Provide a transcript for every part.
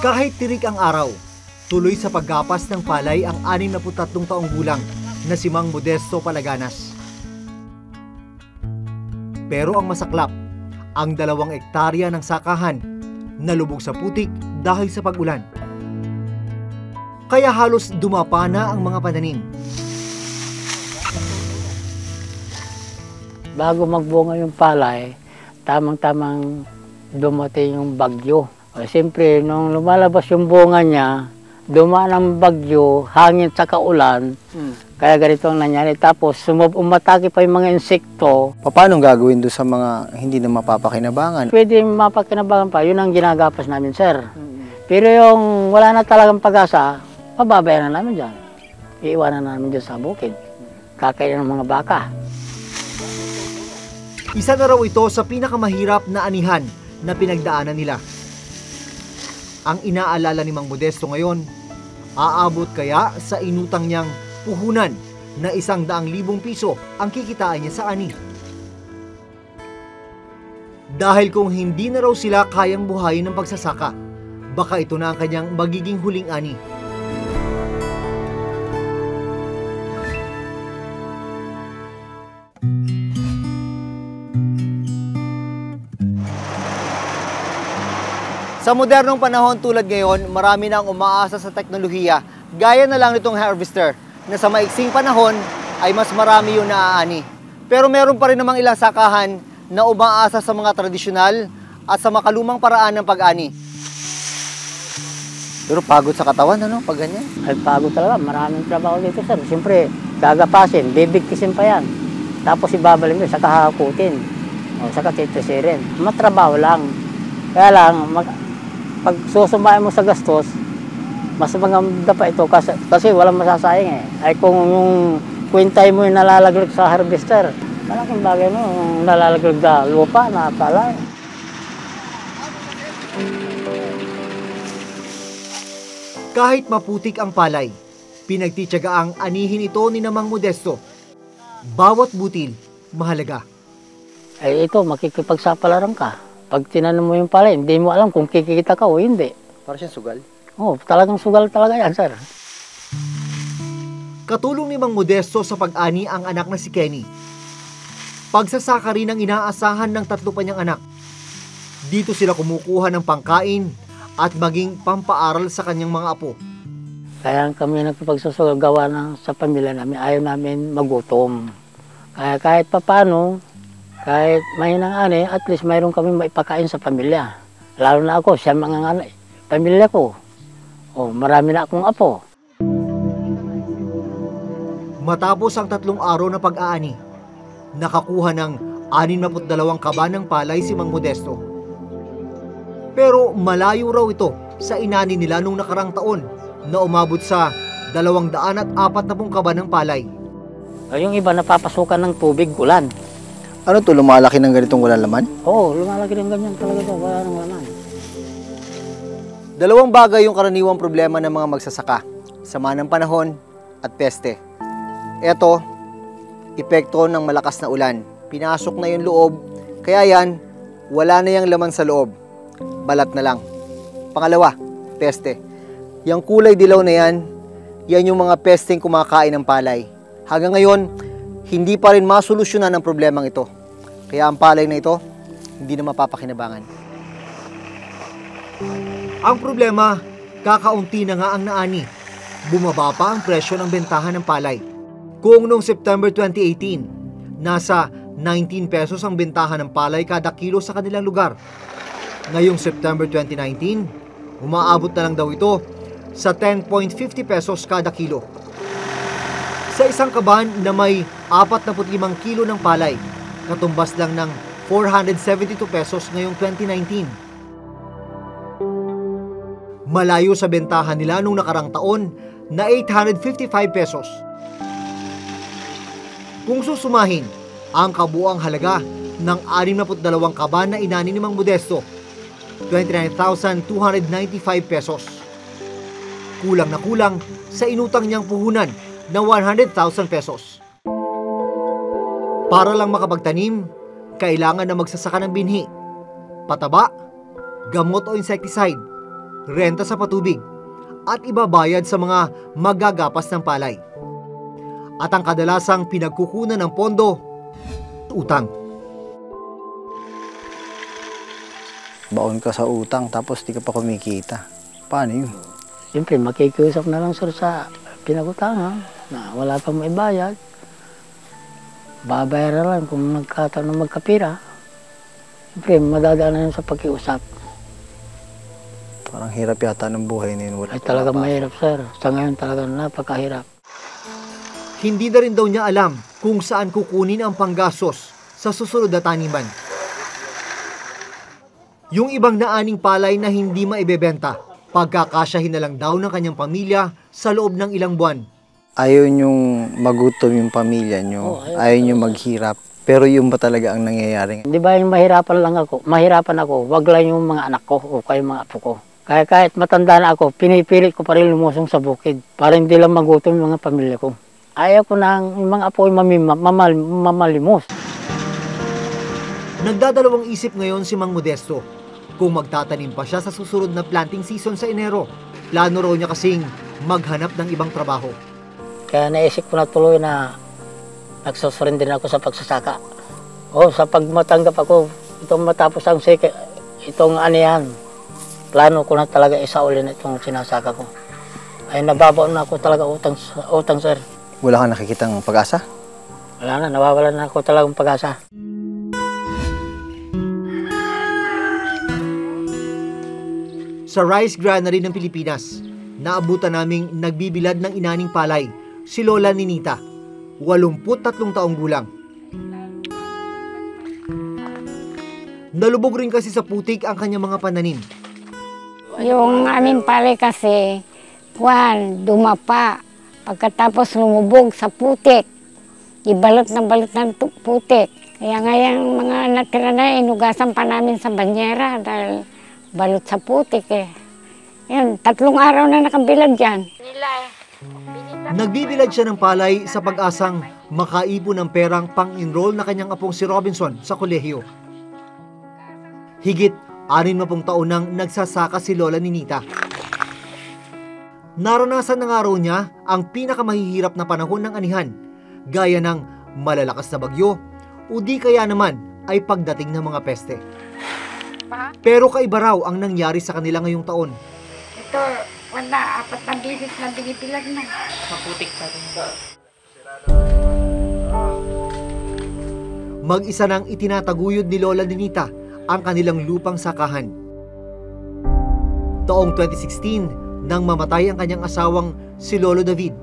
Kahit tirik ang araw, tuloy sa paggapas ng palay ang 63 taong gulang na si Mang Modesto Palaganas. Pero ang masaklap, ang 2 hektarya ng sakahan nalubog sa putik dahil sa pag-ulan. Kaya halos dumapa na ang mga pananim. Bago magbunga yung palay, tamang-tamang dumating yung bagyo. Siyempre, nung lumalabas yung bunga niya, dumaan ang bagyo, hangin sa kaulan, kaya ganito ang nangyari. Tapos, umatake pa yung mga insekto. Paano gagawin doon sa mga hindi na mapapakinabangan? Pwede mapakinabangan pa, yun ang ginagapas namin, sir. Pero yung wala na talagang pag-asa, pababayan na namin dyan. Iiwanan na namin dyan sa bukid. Kakain ng mga baka. Isa na raw ito sa pinakamahirap na anihan na pinagdaanan nila. Ang inaalala ni Mang Modesto ngayon, aabot kaya sa inutang niyang puhunan na 100,000 piso ang kikitain niya sa ani. Dahil kung hindi na raw sila kayang buhayin ng pagsasaka, baka ito na ang kanyang magiging huling ani. Sa modernong panahon tulad ngayon, marami nang umaasa sa teknolohiya, gaya na lang nitong harvester, na sa maiksing panahon ay mas marami yung naaani. Pero meron pa rin namang ilang sakahan na umaasa sa mga tradisyonal at sa makalumang paraan ng pag-ani. Pero pagod sa katawan, ano, pag ganyan? Ay, pagod talaga. Maraming trabaho dito, sir. Siyempre, gagapasin, bibigtisin pa yan. Tapos ibabalin mo, saka hakutin. O, saka titisirin. Matrabaho lang. Kaya lang, pag susumain mo sa gastos, mas maganda pa ito kasi walang masasayang eh. Ay kung yung kwintay mo yung nalalaglag sa harvester, malaking bagay mo yung nalalaglag na lupa na palay. Kahit maputik ang palay, pinagtitiyagaang anihin ito ni Mang Modesto. Bawat butil, mahalaga. Ay ito, makikipagsapalaran ka. Pag tinanong mo yung palay, hindi mo alam kung kikita ka o hindi. Para siyang sugal? Oo, talagang sugal talaga yan, sir. Katulong ni Mang Modesto sa pag-ani ang anak na si Kenny. Pagsasaka rin ang inaasahan ng 3 pa niyang anak. Dito sila kumukuha ng pangkain at maging pampaaral sa kanyang mga apo. Kaya kami nagpagsasagawa sa pamilya namin, ayaw namin magutom. Kaya kahit papano, kahit mahinang ani, at least mayroon kami maipakain sa pamilya. Lalo na ako, siya mga pamilya ko. O, marami na akong apo. Matapos ang 3 araw na pag-aani, nakakuha ng 62 kaba ng palay si Mang Modesto. Pero malayo raw ito sa inani nila nung nakarang taon na umabot sa 240 kaba ng palay. Yung iba napapasukan ng tubig, ulan. Ano to, lumalaki ng ganitong walang laman? Oo, lumalaki ng ganyan talaga ito, wala nang laman. 2 bagay yung karaniwang problema ng mga magsasaka, sama ng panahon at peste. Ito, epekto ng malakas na ulan. Pinasok na yung loob, kaya yan, wala na yung laman sa loob. Balat na lang. Pangalawa, peste. Yung kulay dilaw na yan, yan yung mga pesteng kumakain ng palay. Hanggang ngayon, hindi pa rin masolusyonan ang problemang ito. Kaya ang palay na ito, hindi na mapapakinabangan. Ang problema, kakaunti na nga ang naani. Bumaba pa ang presyo ng bentahan ng palay. Kung noong September 2018, nasa 19 pesos ang bentahan ng palay kada kilo sa kanilang lugar. Ngayong September 2019, umaabot na lang daw ito sa 10.50 pesos kada kilo. Sa isang kaban na may 45 kilo ng palay, katumbas lang ng 472 pesos ngayong 2019. Malayo sa bentahan nila nung nakarang taon na 855 pesos. Kung susumahin ang kabuang halaga ng 62 kaban na inani ni Mang Modesto, 29,295 pesos. Kulang na kulang sa inutang niyang puhunan na 100,000 pesos. Para lang makapagtanim, kailangan na magsasaka ng binhi, pataba, gamot o insecticide, renta sa patubig, at ibabayad sa mga magagapas ng palay. At ang kadalasang pinagkukunan ng pondo, utang. Baon ka sa utang tapos di ka pa kumikita. Paano yun? Siyempre, makikiusap na lang sir sa pinagutangan na wala pang maibayad. Babayaran lang kung nagkataon na magkapira. Siyempre, madadaan na yun sa pag-iusap. Parang hirap yata ng buhay na yun. Ay talagang mahirap sir. Sa ngayon talagang napakahirap. Hindi na rin daw niya alam kung saan kukunin ang panggastos sa susunod na taniman. Yung ibang naaning palay na hindi maibebenta, pagkakasyahin na lang daw ng kanyang pamilya sa loob ng ilang buwan. Ayaw niyong magutom yung pamilya niyo. Ayaw niyong maghirap. Pero yun ba talaga ang nangyayari? Di ba yung mahirapan ako, wag lang yung mga anak ko o kayo mga apo ko. Kaya kahit matanda na ako, pinipilit ko pa rin lumusong sa bukid para hindi lang magutom yung mga pamilya ko. Ayaw ko nang yung mga apo mamalimos. Nagdadalawang isip ngayon si Mang Modesto kung magtatanim pa siya sa susunod na planting season sa Enero. Plano raw niya kasing maghanap ng ibang trabaho. Kaya naisip ko na tuloy na nagsusurrender din ako sa pagsasaka. O sa pagmatanggap ako, itong matapos ang itong anihan, plano ko na talaga isaulin itong sinasaka ko. Ay nababaon na ako talaga utang sir. Wala kang nakikitang pag-asa? Wala na, nawawalan na ako talagang pag-asa. Sa rice granary ng Pilipinas, naabutan naming nagbibilad ng inaning palay, si Lola Ninita, 83 taong gulang. Nalubog rin kasi sa putik ang kanyang mga pananim. Yung aming palay kasi, dumapa. Pagkatapos lumubog sa putik, ibalot ng putik. Kaya ngayon mga natira na, inugasan pa namin sa banyera dahil balot sa putik eh. Yan, 3 araw na nakabilad dyan. Nagbibilad siya ng palay sa pag-asang makaipon ng perang pang-enroll na kanyang apong si Robinson sa kolehiyo. Higit 60 taon nang nagsasaka si Lola Ninita. Naranasan na nga raw niya ang pinakamahihirap na panahon ng anihan, gaya ng malalakas na bagyo o di kaya naman ay pagdating ng mga peste. Pero kaiba raw ang nangyari sa kanila ngayong taon. Ito, 4 na bisis na binibilag na. Maputik pa rin. Mag-isa nang itinataguyod ni Lola Ninita ang kanilang lupang sakahan. Taong 2016, nang mamatay ang kanyang asawang si Lolo David.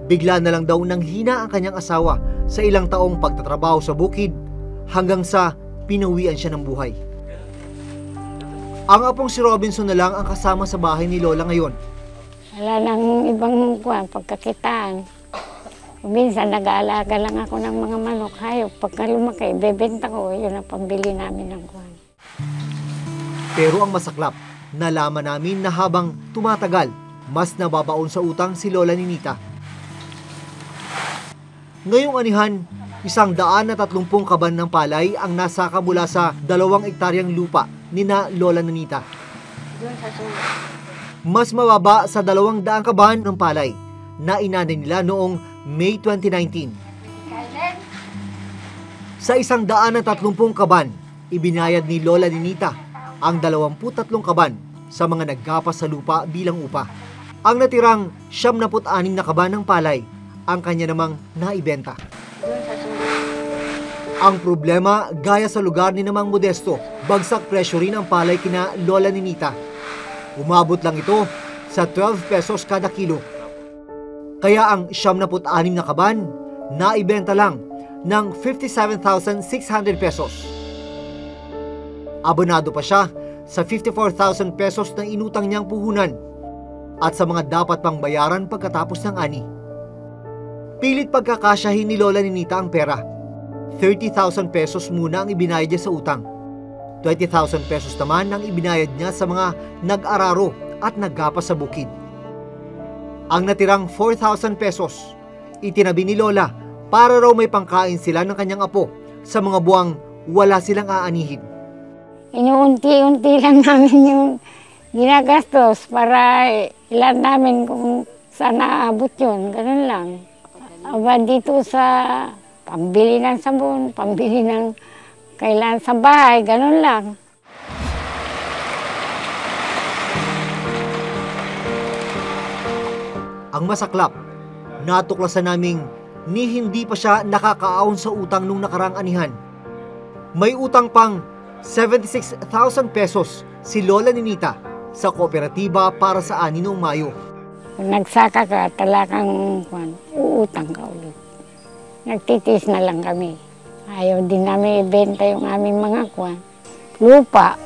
Bigla na lang daw nang hina ang kanyang asawa sa ilang taong pagtatrabaho sa bukid hanggang sa pinawian siya ng buhay. Ang apong si Robinson na lang ang kasama sa bahay ni Lola ngayon. Wala nang ibang pagkakitaan. Minsan nag-aalaga lang ako ng mga manok, hayop. Pagka lumaki, bebenta ko, yun ang pambili namin ng kuwan. Pero ang masaklap, nalaman namin na habang tumatagal, mas nababaon sa utang si Lola Ninita. Ngayong anihan, 130 kaban ng palay ang nasaka mula sa 2 ektaryang lupa ni na Lola Ninita. Mas mababa sa 200 kaban ng palay na inanin nila noong May 2019. Sa 130 kaban, ibinayad ni Lola Ninita ang 23 kaban sa mga naggapas sa lupa bilang upa. Ang natirang 76 na kaban ng palay, ang kanya namang naibenta. Ang problema, gaya sa lugar ni Mang Modesto, bagsak presyo rin ang palay kina Lola Ninita. Umabot lang ito sa 12 pesos kada kilo. Kaya ang 76 na kaban, naibenta lang ng 57,600 pesos. Abonado pa siya sa 54,000 pesos na inutang niyang puhunan at sa mga dapat pang bayaran pagkatapos ng ani. Pilit pagkakasyahin ni Lola Ninita ang pera. 30,000 pesos muna ang ibinayad niya sa utang. 20,000 pesos naman ang ibinayad niya sa mga nag-araro at naggapas sa bukid. Ang natirang 4,000 pesos, itinabi ni Lola para raw may pangkain sila ng kanyang apo sa mga buwang wala silang aanihin. Inuunti-unti lang namin yung ginagastos para ilan namin kung saan naabot yun. Ganun lang. Aba dito sa pambili ng sabon, pambili ng kailangan sa bahay, ganun lang. Ang masaklap, natuklasan naming ni hindi pa siya nakakaahon sa utang nung nakarang anihan. May utang pang 76,000 pesos si Lola Ninita sa kooperatiba para sa ani noong Mayo. Kung nagsaka ka, talagang uutang ka ulit. Nagtitis na lang kami. Ayaw din namin ibenta yung aming mga lupa.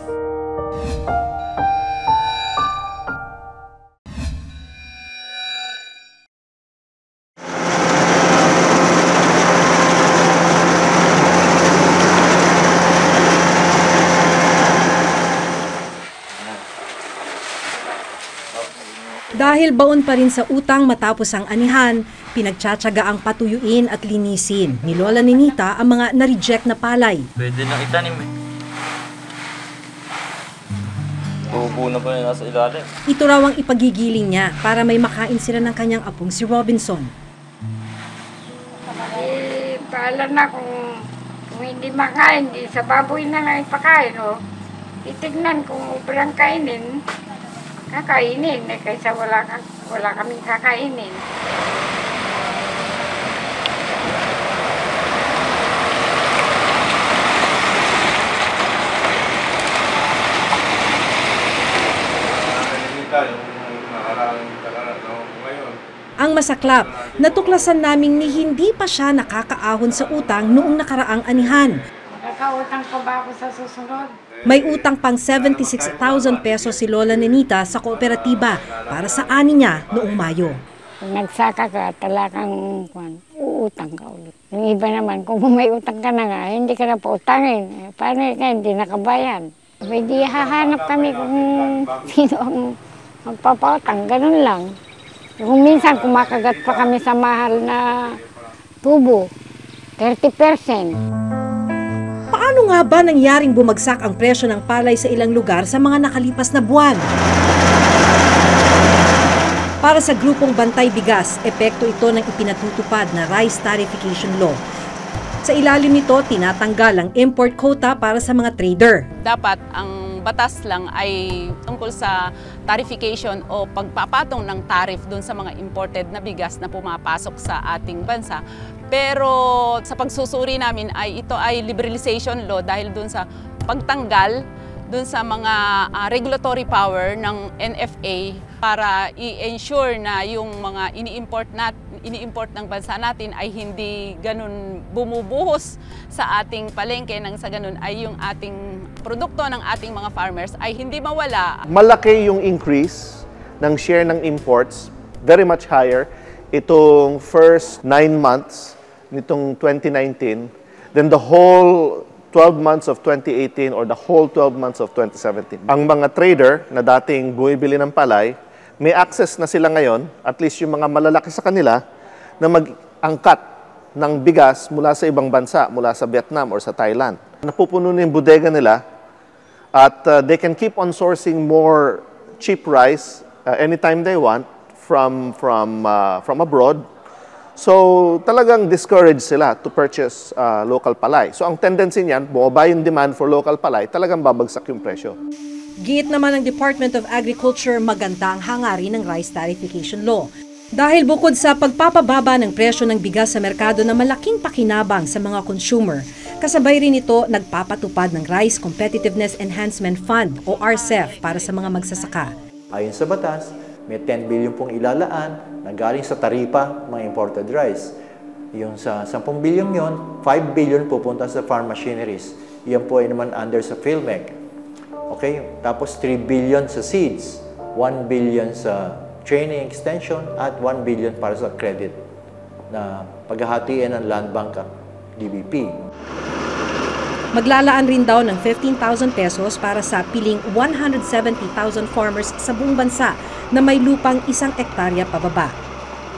Dahil baon pa rin sa utang matapos ang anihan, pinagtsatsaga ang patuyuin at linisin ni Lola Ninita ang mga na-reject na palay. Pwede na itanim eh. Tubo na pa yung nasa ilalim. Ito raw ang ipagigiling niya para may makain sila ng kanyang apong si Robinson. Paalam na kung hindi makain, di sa baboy na lang ipakain. Titignan kung ubrang kainin. Kakainin kaysa wala kaming kakainin. Ang masaklap, natuklasan naming ni hindi pa siya nakakaahon sa utang noong nakaraang anihan. Nakautang pa ba ako sa susunod? May utang pang 76,000 pesos si Lola Ninita sa kooperatiba para sa ani niya noong Mayo. Kung nagsaka ka, talagang uutang ka ulit. Yung iba naman, kung may utang ka na nga, hindi ka na pautangin. Paano ka hindi nakabayan? Pwede hahanap kami kung sino ang magpapautang, ganun lang. Kung minsan kumakagat pa kami sa mahal na tubo, 30%. Paano nga ba nangyaring bumagsak ang presyo ng palay sa ilang lugar sa mga nakalipas na buwan? Para sa grupong Bantay Bigas, epekto ito ng ipinatutupad na Rice Tarification Law. Sa ilalim nito, tinatanggal ang import quota para sa mga trader. Dapat ang batas lang ay tungkol sa tarification o pagpapatong ng tariff doon sa mga imported na bigas na pumapasok sa ating bansa. Pero sa pagsusuri namin ay ito ay liberalization law dahil doon sa pagtanggal doon sa mga regulatory power ng NFA para i-ensure na yung mga ini-import ng bansa natin ay hindi ganun bumubuhos sa ating palengke, nang sa ganun ay yung ating produkto ng ating mga farmers ay hindi mawala. Malaki yung increase ng share ng imports, very much higher itong first 9 months nitong 2019 than the whole 12 months of 2018 or the whole 12 months of 2017. Ang mga trader na dating bumibili ng palay, may access na sila ngayon, at least yung mga malalaki sa kanila, na mag-angkat ng bigas mula sa ibang bansa, mula sa Vietnam or sa Thailand. Napupuno na yung bodega nila at they can keep on sourcing more cheap rice anytime they want from abroad. So talagang discourage sila to purchase local palay. So ang tendency niyan, bumaba yung demand for local palay, talagang babagsak yung presyo. Giit naman ng Department of Agriculture, maganda ang hangarin ng Rice Tarification Law. Dahil bukod sa pagpapababa ng presyo ng bigas sa merkado na malaking pakinabang sa mga consumer, kasabay rin ito nagpapatupad ng Rice Competitiveness Enhancement Fund o RCEF para sa mga magsasaka. Ayon sa batas, may 10 billion pong ilalaan na galing sa taripa mga imported rice. Yung sa 10 billion yon, 5 billion pupunta sa farm machineries. Yan po ay naman under sa PhilMec. Okay? Tapos 3 billion sa seeds, 1 billion sa training extension, at 1 billion para sa credit na paghahatiin ng Land Bank at DBP. Maglalaan rin daw ng 15,000 pesos para sa piling 170,000 farmers sa buong bansa na may lupang 1 hektarya pababa.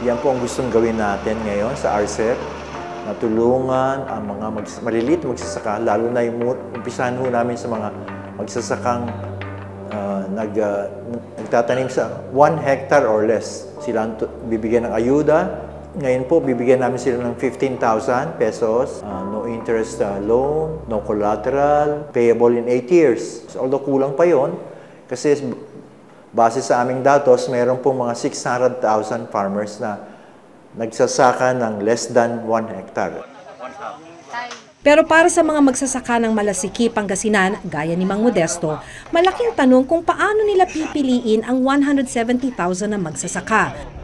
Yan po ang gustong gawin natin ngayon sa RCEP, na tulungan ang mga maliliit magsasaka, lalo na yung umpisahan ho namin sa mga magsasakang nagtatanim sa 1 hectare or less. Sila bibigyan ng ayuda. Ngayon po, bibigyan namin sila ng 15,000 pesos, no interest loan, no collateral, payable in 8 years. So, although kulang pa yon, kasi base sa aming datos, mayroon po mga 600,000 farmers na nagsasaka ng less than 1 hectare. Pero para sa mga magsasaka ng Malasiki, Pangasinan, gaya ni Mang Modesto, malaking tanong kung paano nila pipiliin ang 170,000 na magsasaka.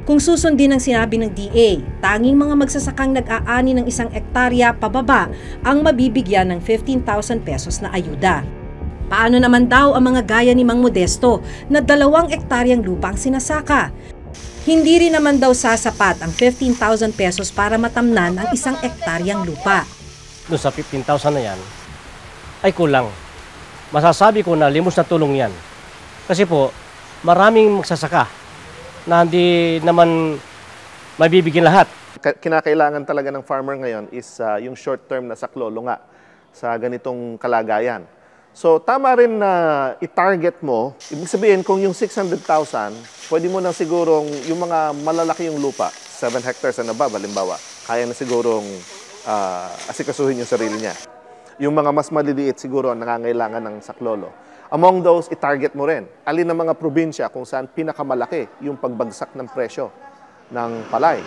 Kung susundin ang sinabi ng DA, tanging mga magsasakang nag-aani ng 1 hektarya pababa ang mabibigyan ng 15,000 pesos na ayuda. Paano naman daw ang mga gaya ni Mang Modesto na 2 hektaryang lupa ang sinasaka? Hindi rin naman daw sasapat ang 15,000 pesos para matamnan ang 1 hektaryang lupa. Doon sa 15,000 na yan, ay kulang. Masasabi ko na limos na tulong yan. Kasi po, maraming magsasaka na hindi naman mabibigyan lahat. Kinakailangan talaga ng farmer ngayon is yung short-term na saklolo nga sa ganitong kalagayan. So tama rin na i-target mo. Ibig sabihin kung yung 600,000, pwede mo na sigurong yung mga malalaki yung lupa, 7 hectares na above, halimbawa, kaya na sigurong asikasuhin yung sarili niya. Yung mga mas maliliit siguro nangangailangan ng saklolo. Among those, i-target mo rin. Alin ang mga probinsya kung saan pinakamalaki yung pagbagsak ng presyo ng palay.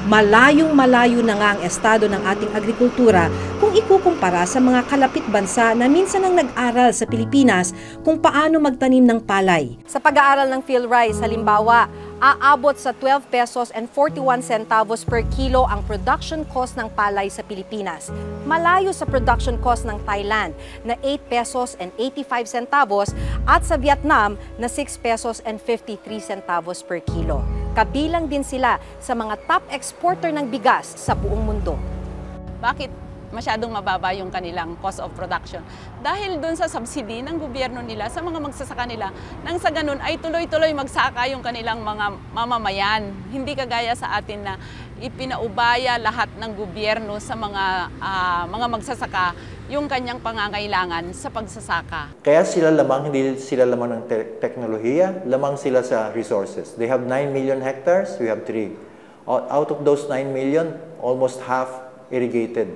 Malayong-malayo na nga ang estado ng ating agrikultura kung ikukumpara sa mga kalapit bansa na minsan ang nag-aral sa Pilipinas kung paano magtanim ng palay. Sa pag-aaral ng PhilRice, halimbawa, aabot sa 12 pesos and 41 centavos per kilo ang production cost ng palay sa Pilipinas. Malayo sa production cost ng Thailand na 8 pesos and 85 centavos at sa Vietnam na 6 pesos and 53 centavos per kilo. Kabilang din sila sa mga top exporter ng bigas sa buong mundo. Bakit masyadong mababa yung kanilang cost of production? Dahil dun sa subsidy ng gobyerno nila, sa mga magsasaka nila, nang sa ganun ay tuloy-tuloy magsaka yung kanilang mga mamamayan. Hindi kagaya sa atin na ipinaubaya lahat ng gobyerno sa mga magsasaka yung kanyang pangangailangan sa pagsasaka. Kaya sila lamang, hindi sila lamang ng teknolohiya, lamang sila sa resources. They have 9 million hectares, we have 3. Out of those 9 million, almost half irrigated.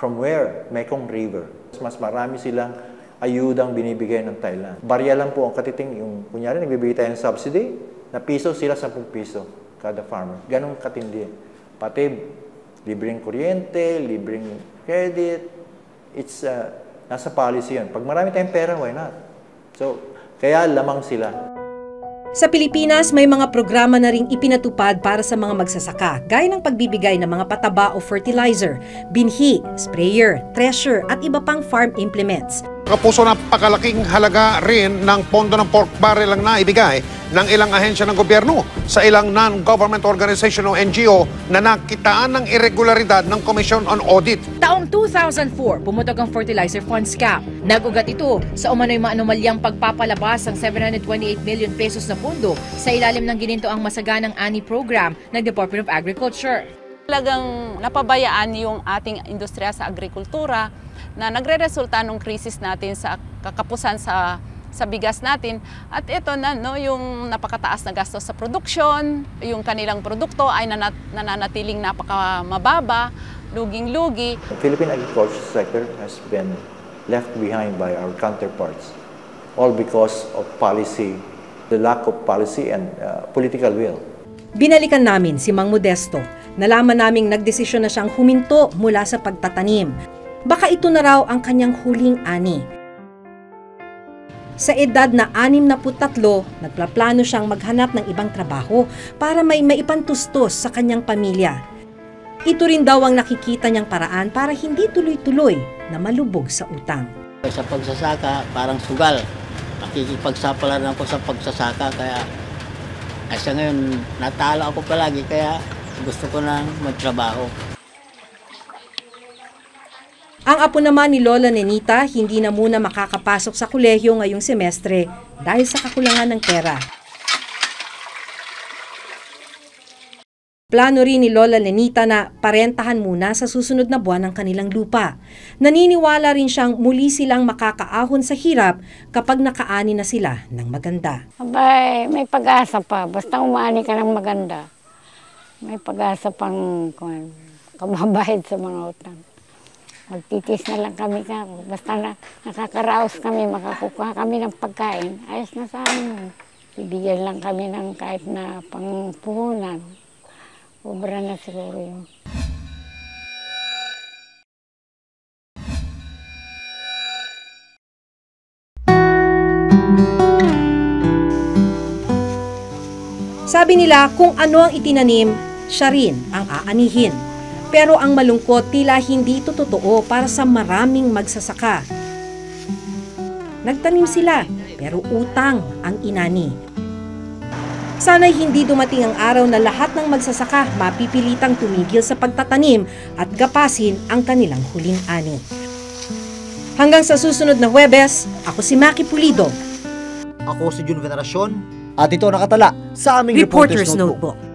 From where? Mekong River. Mas marami silang ayudang binibigay ng Thailand. Barya lang po ang katiting, yung kunyari nagbibigay tayo ng subsidy, na piso sila 10 piso kada farmer. Ganong katindi. Pati libreng kuryente, libreng credit, it's nasa policy yan. Pag marami tayong pera, why not? So, kaya lamang sila. Sa Pilipinas, may mga programa na ring ipinatupad para sa mga magsasaka, gaya ng pagbibigay ng mga pataba o fertilizer, binhi, sprayer, thresher at iba pang farm implements. Kapuso, napakalaking halaga rin ng pondo ng pork barrel ang naibigay ng ilang ahensya ng gobyerno sa ilang non-government organization o NGO na nakitaan ng irregularidad ng Commission on Audit. Taong 2004, pumutok ang Fertilizer Funds Cap. Nag-ugat ito sa umano'y maanomalyang pagpapalabas ng 728 million pesos na pondo sa ilalim ng ginintoang masaganang ani program ng Department of Agriculture. Talagang napabayaan yung ating industriya sa agrikultura na nagre-resulta ng krisis natin sa kakapusan sa bigas natin. At ito na, no, yung napakataas na gastos sa produksyon, yung kanilang produkto ay nananatiling napakamababa, luging-lugi. The Philippine agriculture sector has been left behind by our counterparts, all because of policy, the lack of policy and political will. Binalikan namin si Mang Modesto. Nalaman naming nagdesisyon na siyang huminto mula sa pagtatanim. Baka ito na raw ang kanyang huling ani. Sa edad na 63, nagplaplano siyang maghanap ng ibang trabaho para may maipantustos sa kanyang pamilya. Ito rin daw ang nakikita niyang paraan para hindi tuloy-tuloy na malubog sa utang. Sa pagsasaka, parang sugal. Nakikipagsapalaran ako sa pagsasaka, kaya sa ngayon natalo ako palagi, kaya gusto ko nang magtrabaho. Ang apo naman ni Lola Nenita hindi na muna makakapasok sa kolehiyo ngayong semestre dahil sa kakulangan ng pera. Plano rin ni Lola Lenita na parentahan muna sa susunod na buwan ng kanilang lupa. Naniniwala rin siyang muli silang makakaahon sa hirap kapag nakaani na sila ng maganda. Abay, may pag-asa pa. Basta umaani ka ng maganda. May pag-asa pang kamabahid sa mga utang. Magtitis na lang kami ka. Basta nakakaraos kami, makakukuha kami ng pagkain. Ayos na sa amin. Bibigyan lang kami ng kahit na pangpuhunan. Obra na siguro yun. Sabi nila kung ano ang itinanim, siya rin ang aanihin. Pero ang malungkot tila hindi ito totoo para sa maraming magsasaka. Nagtanim sila pero utang ang inani. Sana'y hindi dumating ang araw na lahat ng magsasaka mapipilitang tumigil sa pagtatanim at gapasin ang kanilang huling ani. Hanggang sa susunod na Huwebes, ako si Maki Pulido. Ako si Jun Veneracion. At ito nakatala sa aming Reporter's Notebook.